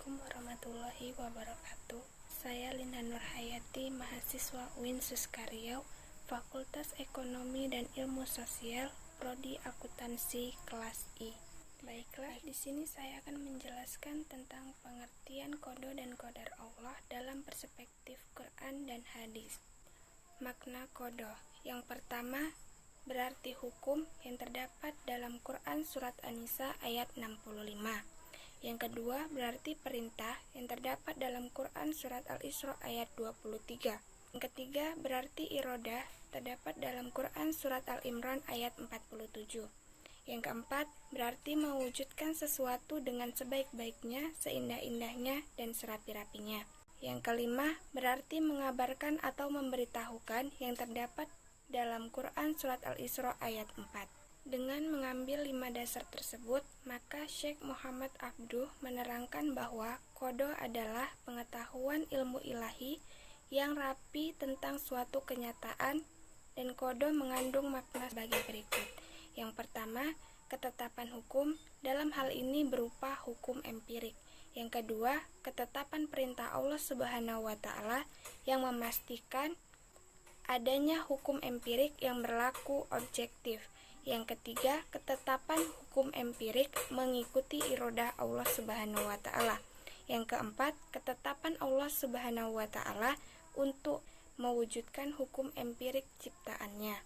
Assalamualaikum warahmatullahi wabarakatuh. Saya Linda Nurhayati, mahasiswa UIN Suskaryau, Fakultas Ekonomi dan Ilmu Sosial, Prodi Akuntansi kelas I. Baiklah, di sini saya akan menjelaskan tentang pengertian qada dan qadar Allah dalam perspektif Quran dan hadis. Makna qada. Yang pertama, berarti hukum yang terdapat dalam Quran surat An-Nisa ayat 65. Yang kedua, berarti perintah yang terdapat dalam Quran surat Al-Isra ayat 23. Yang ketiga, berarti irodah terdapat dalam Quran surat Al-Imran ayat 47. Yang keempat, berarti mewujudkan sesuatu dengan sebaik-baiknya, seindah-indahnya, dan serapi-rapinya. Yang kelima, berarti mengabarkan atau memberitahukan yang terdapat dalam Quran surat Al-Isra ayat 4. Dengan mengambil 5 dasar tersebut, maka Syekh Muhammad Abduh menerangkan bahwa qada adalah pengetahuan ilmu ilahi yang rapi tentang suatu kenyataan, dan qada mengandung makna sebagai berikut. Yang pertama, ketetapan hukum, dalam hal ini berupa hukum empirik. Yang kedua, ketetapan perintah Allah Subhanahu wa Ta'ala yang memastikan adanya hukum empirik yang berlaku objektif. Yang ketiga, ketetapan hukum empirik mengikuti irodah Allah Subhanahu wa Ta'ala. Yang keempat, ketetapan Allah Subhanahu wa Ta'ala untuk mewujudkan hukum empirik ciptaannya.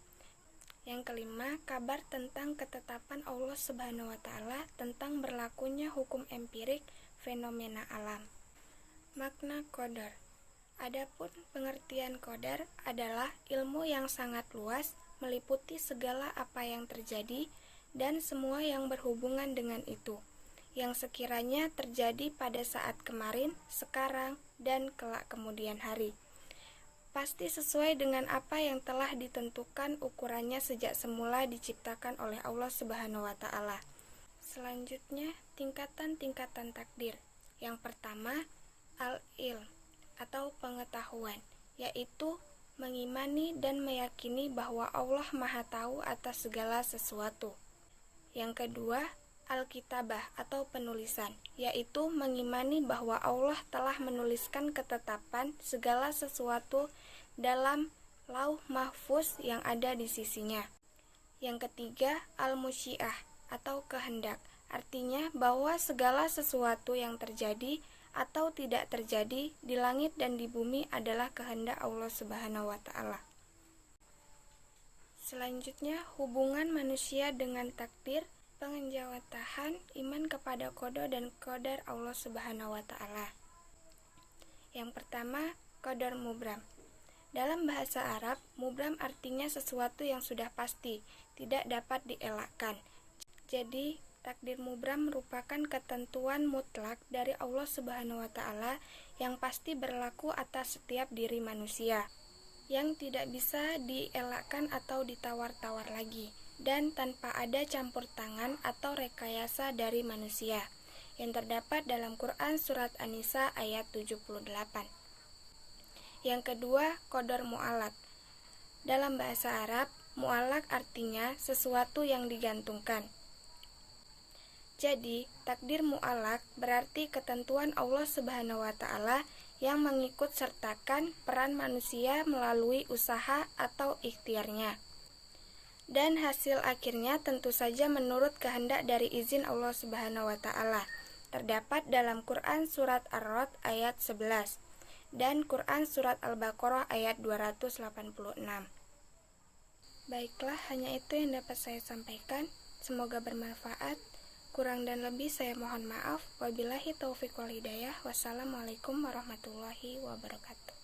Yang kelima, kabar tentang ketetapan Allah Subhanahu wa Ta'ala tentang berlakunya hukum empirik fenomena alam. Makna qadar. Adapun pengertian qadar adalah ilmu yang sangat luas, meliputi segala apa yang terjadi dan semua yang berhubungan dengan itu, yang sekiranya terjadi pada saat kemarin, sekarang, dan kelak kemudian hari. Pasti sesuai dengan apa yang telah ditentukan ukurannya sejak semula diciptakan oleh Allah Subhanahu wa Ta'ala. Selanjutnya, tingkatan-tingkatan takdir. Yang pertama, al-ilm atau pengetahuan, yaitu mengimani dan meyakini bahwa Allah Maha Tahu atas segala sesuatu. Yang kedua, al-kitabah atau penulisan, yaitu mengimani bahwa Allah telah menuliskan ketetapan segala sesuatu dalam lauh mahfuz yang ada di sisinya. Yang ketiga, al-musyiah atau kehendak, artinya bahwa segala sesuatu yang terjadi atau tidak terjadi di langit dan di bumi adalah kehendak Allah Subhanahu wa Ta'ala. Selanjutnya, hubungan manusia dengan takdir, pengenjawatahan iman kepada qada dan qadar Allah Subhanahu wa Ta'ala. Yang pertama, qadar mubram. Dalam bahasa Arab, mubram artinya sesuatu yang sudah pasti, tidak dapat dielakkan. Jadi, takdir mubram merupakan ketentuan mutlak dari Allah Subhanahu wa Ta'ala yang pasti berlaku atas setiap diri manusia, yang tidak bisa dielakkan atau ditawar-tawar lagi, dan tanpa ada campur tangan atau rekayasa dari manusia, yang terdapat dalam Quran surat An-Nisa ayat 78. Yang kedua, qadar mu'allaq. Dalam bahasa Arab, mu'allaq artinya sesuatu yang digantungkan. Jadi, takdir mu'allaq berarti ketentuan Allah Subhanahu wa Ta'ala yang mengikut sertakan peran manusia melalui usaha atau ikhtiarnya. Dan hasil akhirnya tentu saja menurut kehendak dari izin Allah Subhanahu wa Ta'ala. Terdapat dalam Quran surat Ar-Ra'd ayat 11 dan Quran surat Al-Baqarah ayat 286. Baiklah, hanya itu yang dapat saya sampaikan. Semoga bermanfaat. Kurang dan lebih saya mohon maaf. Wabillahi taufiq wal hidayah. Wassalamualaikum warahmatullahi wabarakatuh.